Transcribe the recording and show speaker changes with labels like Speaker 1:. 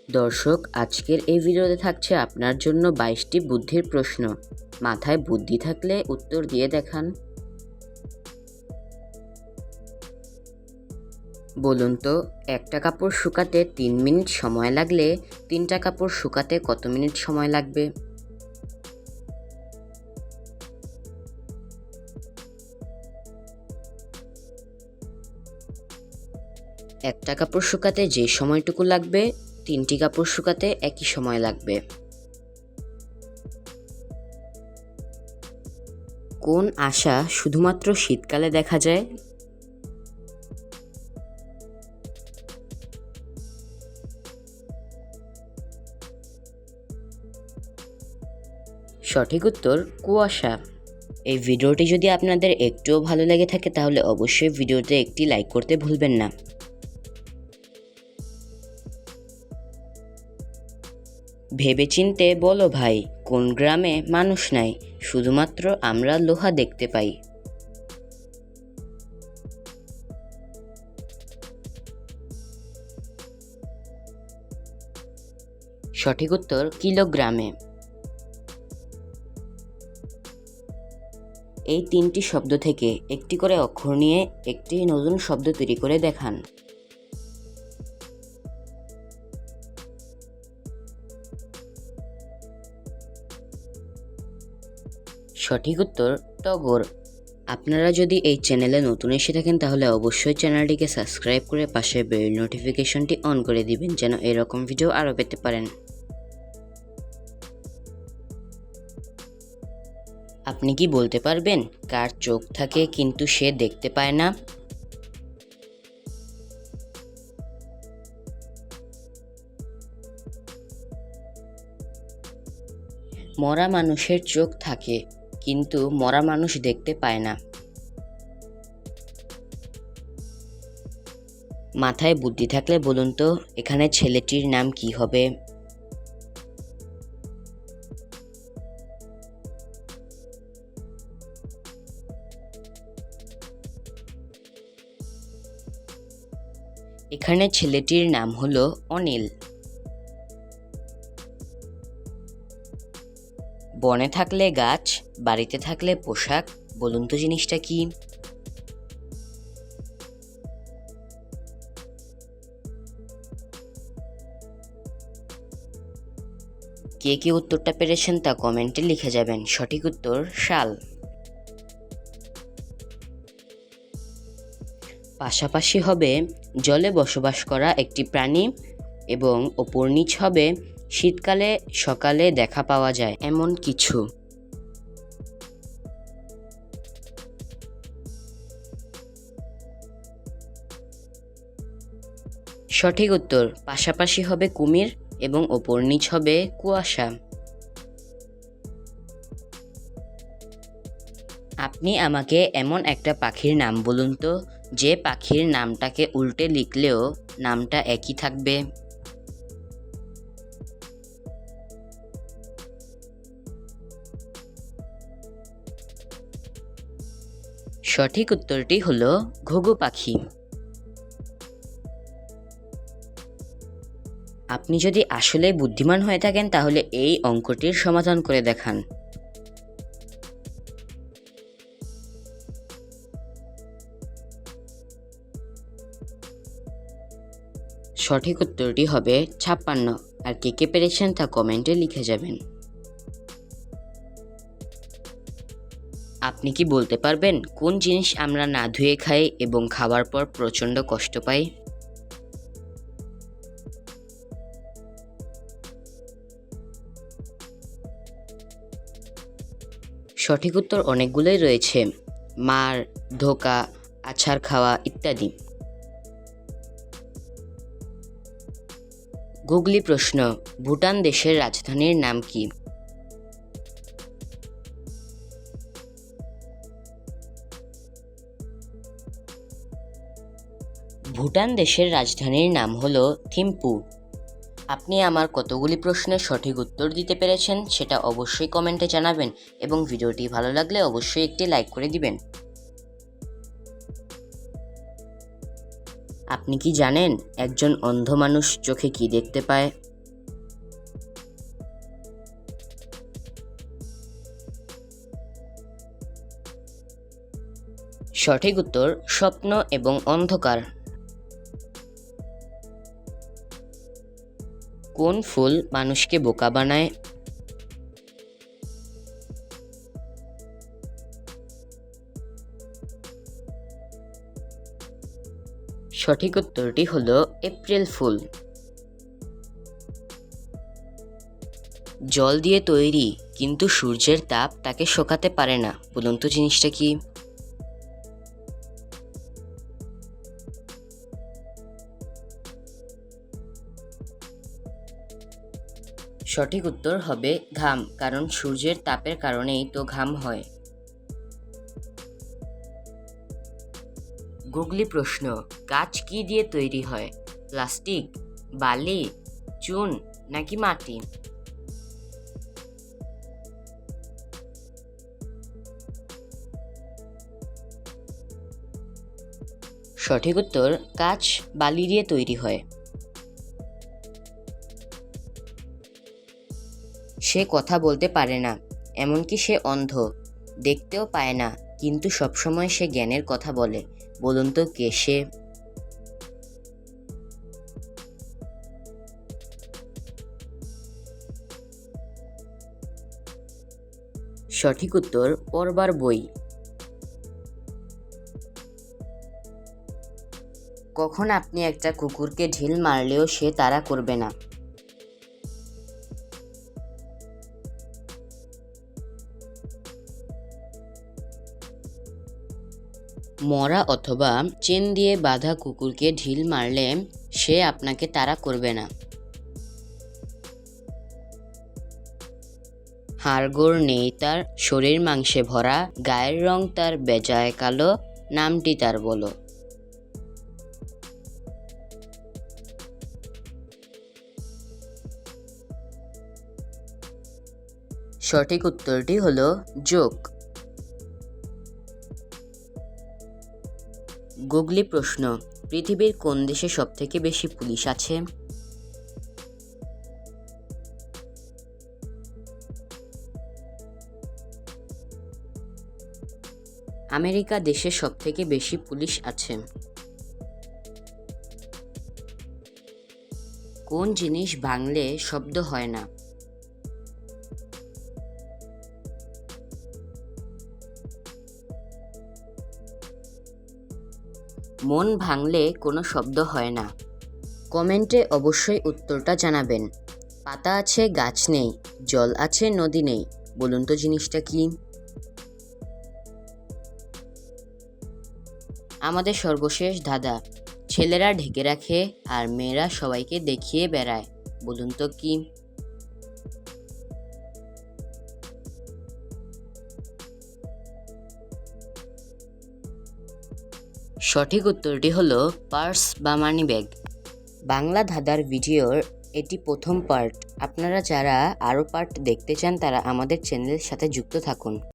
Speaker 1: দর্শক, আজকের এই ভিডিওতে থাকছে আপনার জন্য 22টি বুদ্ধির প্রশ্ন। মাথায় বুদ্ধি থাকলে উত্তর দিয়ে দেখান। বলুন তো, একটা কাপড় শুকাতে 3 মিনিট সময় লাগলে 3টা কাপড় শুকাতে কত মিনিট সময় লাগবে? একটা কাপড় শুকাতে যে সময়টুকু লাগবে 3টি কাপড় শুকাতে একই সময় লাগবে। কোন আশা শুধুমাত্র শীতকালে দেখা যায়? সঠিক উত্তর কুয়াশা। এই ভিডিওটি যদি আপনাদের একটুও ভালো লেগে থাকে তাহলে অবশ্যই ভিডিওতে একটি লাইক করতে ভুলবেন না। ভেবেচিন্তে বলো ভাই, কোন গ্রামে মানুষ নাই, শুধুমাত্র আমরা লোহা দেখতে পাই? সঠিক উত্তর কিলোগ্রামে। এই 3টি শব্দ থেকে একটি করে অক্ষর নিয়ে একটি নতুন শব্দ তৈরি করে দেখান। সঠিক উত্তর টগর। আপনারা যদি এই চ্যানেলে নতুন এসে থাকেন তাহলে অবশ্যই চ্যানেলটিকে সাবস্ক্রাইব করে পাশে বেল নোটিফিকেশনটি অন করে দিবেন যেন এরকম ভিডিও আরও পেতে পারেন। আপনি কি বলতে পারবেন কার চোখ থাকে কিন্তু সে দেখতে পায় না? মরা মানুষের চোখ থাকে কিন্তু মরা মানুষ দেখতে পায় না। মাথায় বুদ্ধি থাকলে বলুন তো, এখানে ছেলেটির নাম কি হবে? এখানে ছেলেটির নাম হলো অনিল। বনে থাকলে গাছ, বাড়িতে থাকলে পোশাক, বলুন তো জিনিসটা কি? কে কে উত্তরটা পেরেছেন তা কমেন্টে লিখে যাবেন। সঠিক উত্তর শাল। পাশাপাশি হবে জলে বসবাস করা একটি প্রাণী এবং ওপর নিচ হবে শীতকালে সকালে দেখা পাওয়া যায় এমন কিছু। সঠিক উত্তর পাশাপাশি হবে কুমির এবং ওপর নিচ হবে কুয়াশা। আপনি আমাকে এমন একটা পাখির নাম বলুন তো যে পাখির নামটাকে উল্টে লিখলেও নামটা একই থাকবে। সঠিক উত্তরটি হলো ঘুঘু পাখি। আপনি যদি আসলে বুদ্ধিমান হয়ে থাকেন তাহলে এই অঙ্কটির সমাধান করে দেখান। সঠিক উত্তরটি হবে 56। আর কে কে পেরেছেন তা কমেন্টে লিখে যাবেন। আপনি কি বলতে পারবেন কোন জিনিস আমরা না ধুয়ে খাই এবং খাওয়ার পর প্রচণ্ড কষ্ট পাই? সঠিক উত্তর অনেকগুলোই রয়েছে, মার, ধোকা, আছাড় খাওয়া ইত্যাদি। গুগলি প্রশ্ন, ভুটান দেশের রাজধানীর নাম কি? ভুটান দেশের রাজধানীর নাম হলো থিম্পু। আপনি আমার কতগুলি প্রশ্নের সঠিক উত্তর দিতে পেরেছেন সেটা অবশ্যই কমেন্টে জানাবেন এবং ভিডিওটি ভালো লাগলে অবশ্যই একটি লাইক করে দিবেন। আপনি কি জানেন একজন অন্ধ মানুষ চোখে কি দেখতে পায়? সঠিক উত্তর স্বপ্ন এবং অন্ধকার। কোন ফুল মানুষকে বোকা বানায়? সঠিক উত্তরটি হলো এপ্রিল ফুল। জল দিয়ে তৈরি কিন্তু সূর্যের তাপ তাকে শোকাতে পারে না, বলুন তো জিনিসটা কি? সঠিক উত্তর হবে ঘাম, কারণ সূর্যের তাপের কারণেই তো ঘাম হয়। গুগলি প্রশ্ন, কাঁচ কি দিয়ে তৈরি হয়? প্লাস্টিক, বালি, চুন নাকি মাটি? সঠিক উত্তর কাঁচ বালি দিয়ে তৈরি হয়। সে কথা বলতে পারে না, এমনকি সে অন্ধ, দেখতেও পায় না, কিন্তু সবসময় সে জ্ঞানের কথা বলে, বলুন তো কে সে? সঠিক উত্তর পড়বার বই। কখন আপনি একটা কুকুরকে ঢিল মারলেও সে তাড়া করবে না? মরা অথবা চেন দিয়ে বাঁধা কুকুরকে ঢিল মারলে সে আপনাকে তাড়া করবে না। হাড়গোড় নেই তার, শরীর মাংসে ভরা, গায়ের রং তার বেজায় কালো, নামটি তার বলো। সঠিক উত্তরটি হলো জোক। গুগলি প্রশ্ন, পৃথিবীর কোন দেশে সবথেকে বেশি পুলিশ আছে? আমেরিকা দেশে সবথেকে বেশি পুলিশ আছে। কোন জিনিস ভাঙলে শব্দ হয় না? মন ভাঙলে কোনো শব্দ হয় না। কমেন্টে অবশ্যই উত্তরটা জানাবেন। পাতা আছে গাছ নেই, জল আছে নদী নেই, বলুন তো জিনিসটা কি? আমাদের সর্বশেষ ধাঁধা, ছেলেরা ঢেকে রাখে আর মেয়েরা সবাইকে দেখিয়ে বেড়ায়, বলুন তো কি? সঠিক উত্তরটি হলো পার্স বা মানি ব্যাগ। বাংলা ধাঁধার ভিডিওর এটি প্রথম পার্ট। আপনারা যারা আরও পার্ট দেখতে চান তারা আমাদের চ্যানেলের সাথে যুক্ত থাকুন।